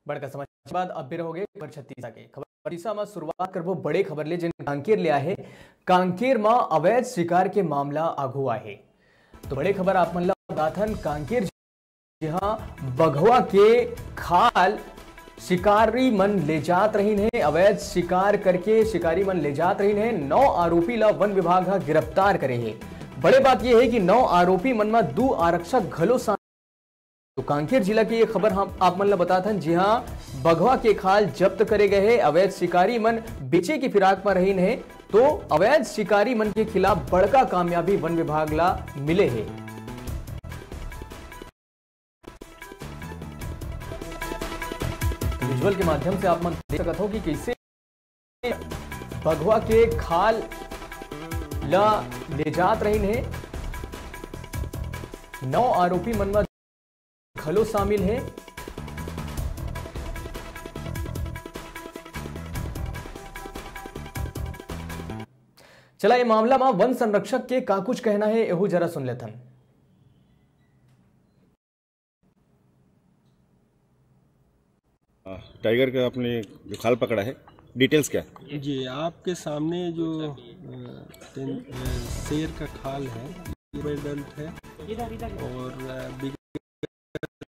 बड़का समाचार बाद अब भी रहोगे खबर छत्तीसा के खबर छत्तीसा में शुरुआत करबो बड़े खबर ले जिन कांकेर ले आहे कांकेर में अवैध शिकार के मामला आगू आहे। तो बड़े खबर आप मन बताथन कांकेर जहां बघवा के खाल शिकारी मन ले जात रही है, अवैध शिकार करके शिकारी मन ले जात रही है। 9 आरोपी ला वन विभाग गिरफ्तार करे है। बड़े बात यह है कि 9 आरोपी मन में 2 आरक्षक घलो। तो कांकेर जिला की ये खबर हम आप मन बताते हैं। जी हाँ, बघवा के खाल जब्त करे गए हैं। अवैध शिकारी मन बेचे की फिराक में रही है, तो अवैध शिकारी मन के खिलाफ बड़का कामयाबी वन विभाग ला मिले है। विजुअल के माध्यम से आप मन देख सकते हो कि कैसे बघवा के खाल ला ले जात रही है। 9 आरोपी मन में खलो शामिल है। चला ये मामला में वन संरक्षक के का कुछ कहना है, यहू जरा सुन लेते हैं। टाइगर का आपने जो खाल पकड़ा है, डिटेल्स क्या? जी, आपके सामने जो शेर का खाल है, एडल्ट है और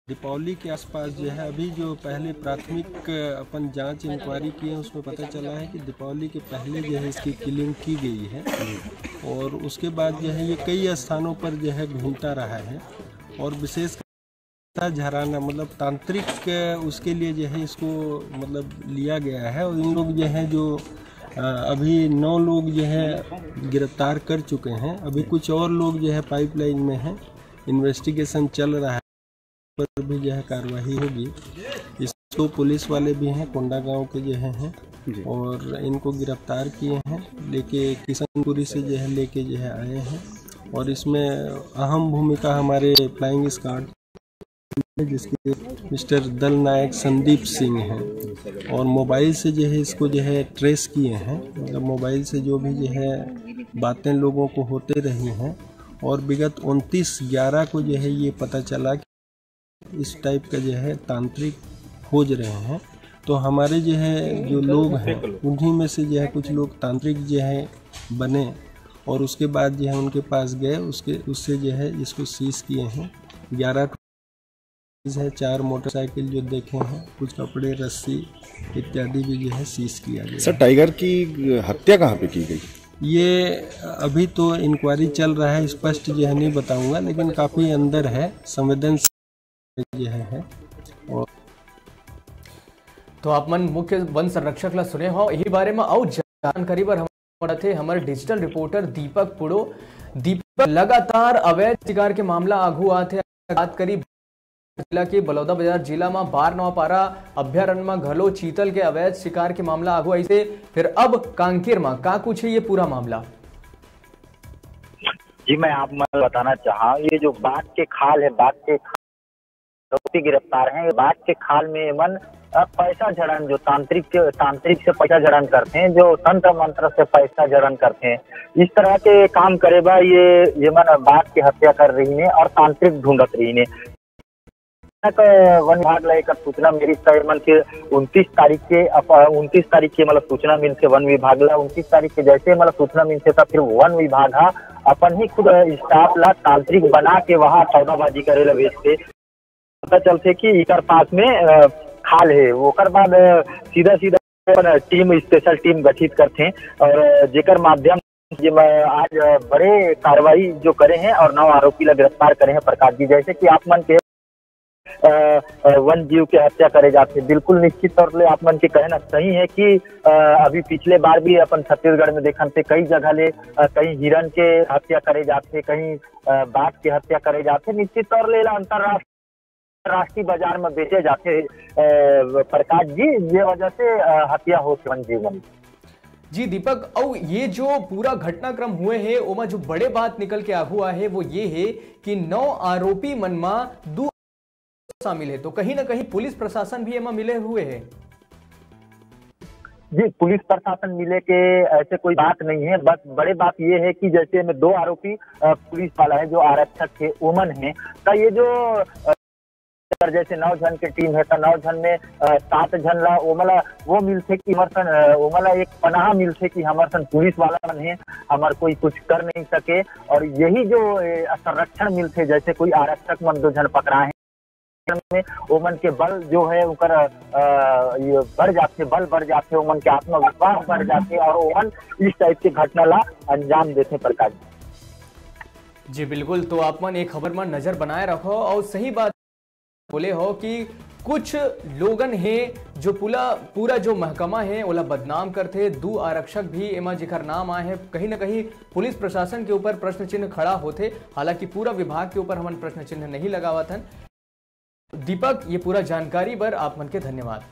दीपावली के आसपास जो है अभी जो पहले प्राथमिक अपन जांच इंक्वायरी की है उसमें पता चला है कि दीपावली के पहले जो है इसकी किलिंग की गई है और उसके बाद जो है ये कई स्थानों पर जो है घूमता रहा है और विशेष झराना मतलब तांत्रिक उसके लिए जो है इसको मतलब लिया गया है। और इन लोग जो है जो अभी 9 लोग जो है गिरफ्तार कर चुके हैं। अभी कुछ और लोग जो है पाइपलाइन में हैं, इन्वेस्टिगेशन चल रहा है, पर भी जो है कार्रवाई होगी। इसको पुलिस वाले भी हैं, कोंडा गांव के जो हैं और इनको गिरफ्तार किए हैं, लेके किशनपुरी से जो है लेके जो है आए हैं। और इसमें अहम भूमिका हमारे फ्लाइंग स्क्वाड जिसके मिस्टर दल नायक संदीप सिंह हैं और मोबाइल से जो है इसको जो है ट्रेस किए हैं। मतलब मोबाइल से जो भी जो है बातें लोगों को होते रही हैं और विगत 29/11 को जो है ये पता चला कि इस टाइप का जो है तांत्रिक खोज रहे हैं। तो हमारे जो है जो लोग हैं उन्हीं में से जो है कुछ लोग तांत्रिक जो है बने और उसके बाद जो है उनके पास गए, उससे जो है इसको सीज किए हैं। 11 है, 4 मोटरसाइकिल जो देखे हैं, कुछ कपड़े, रस्सी इत्यादि भी जो है सीज किया गया। सर, टाइगर की हत्या कहाँ पे की गई? ये अभी तो इंक्वायरी चल रहा है, स्पष्ट जो है नहीं बताऊंगा, लेकिन काफी अंदर है, संवेदनशील जो है। और तो आप मन मुख्य वन संरक्षक ला सुने हो, यही बारे में और जानकारी पर हमारे डिजिटल रिपोर्टर दीपक पुड़ो। दीपक, लगातार अवैध शिकार के मामला आगू आते बात करी जिला के बलौदा बाजार जिला में 12 नवापारा अभ्यारण्य में घलो चीतल के अवैध शिकार के मामला आगू आई से फिर अब कांकेर में का कुछ है ये पूरा मामला? जी, मैं आप मैं बताना चाहा, ये जो बाघ के खाल है, बाघ के खाल गिरफ्तार हैं। बाघ के खाल में मन पैसा जड़न, जो तांत्रिक से पैसा जड़न करते हैं, जो तंत्र मंत्र से पैसा जड़न करते हैं, इस तरह के काम करे बा ये मन बाघ की हत्या कर रही है और तांत्रिक ढूंढत रही है। वन विभाग ला एक सूचना मेरी मन के 29 तारीख के मतलब सूचना मिल से वन विभाग ला 29 तारीख के जैसे मतलब सूचना मिल से फिर वन विभाग अपन ही खुद स्टाफ ला तांत्रिक बना के वहाँ सौदाबाजी करे ला भेजते। पता चलते कि इकर पास में खाल है, ओकर बाद सीधा टीम, स्पेशल टीम गठित करते हैं और जेकर माध्यम से आज बड़े कार्रवाई जो करे हैं और 9 आरोपी ला गिरफ्तार करे हैं। प्रकाश जी, जैसे कि आप मन के वन जीव के हत्या करे जाते, बिल्कुल निश्चित तौर पे आप मन के कहना सही है कि अभी पिछले बार भी अपन छत्तीसगढ़ में देखन थे कई जगह ले कहीं हिरन के हत्या करे जाते, कहीं बाघ के हत्या करे जाते। निश्चित तौर ले अंतरराष्ट्रीय बाजार में बेचे जाते प्रकाश जी, ये वजह से हत्या हो वन जीव में। जी दीपक, और ये जो पूरा घटनाक्रम हुए हैं ओमा जो बड़े बात निकल के आगू है वो ये है कि 9 आरोपी मन में 2 शामिल है, तो कहीं ना कहीं पुलिस प्रशासन भी एमा मिले हुए हैं। जी, पुलिस प्रशासन मिले के ऐसे कोई बात नहीं है, बस बड़े बात ये है कि जैसे में 2 आरोपी पुलिस वाला है जो आरक्षक थे ओमन है, तो ये जो अगर जैसे 9 जन के टीम है तो 9 जन में 7 जन ला ओमला वो मिलथे कि हमरसन ओमला एक पनाह मिलथे कि हमरसन पुलिस वाला मन है, हमार कोई कुछ कर नहीं सके। और यही जो संरक्षण मिलथे, जैसे कोई आरक्षक मन 2 जन पकड़ाए में ओमन के बल जो है उनकर बढ़ जाते, बल बढ़ जाते, ओमन के आत्मविश्वास बढ़ जाते और ओमन इस टाइप के घटना ला अंजाम देते। प्रकाश जी बिल्कुल, तो आप मन एक खबर में नजर बनाए रखो और सही बात बोले हो कि कुछ लोगन हैं जो पूरा जो महकमा है ओला बदनाम करते। 2 आरक्षक भी एमा जिकर नाम आए हैं, कहीं ना कहीं पुलिस प्रशासन के ऊपर प्रश्न चिन्ह खड़ा होते। हालांकि पूरा विभाग के ऊपर हमन प्रश्न चिन्ह नहीं लगावत हन। दीपक, ये पूरा जानकारी बर आप मन के धन्यवाद।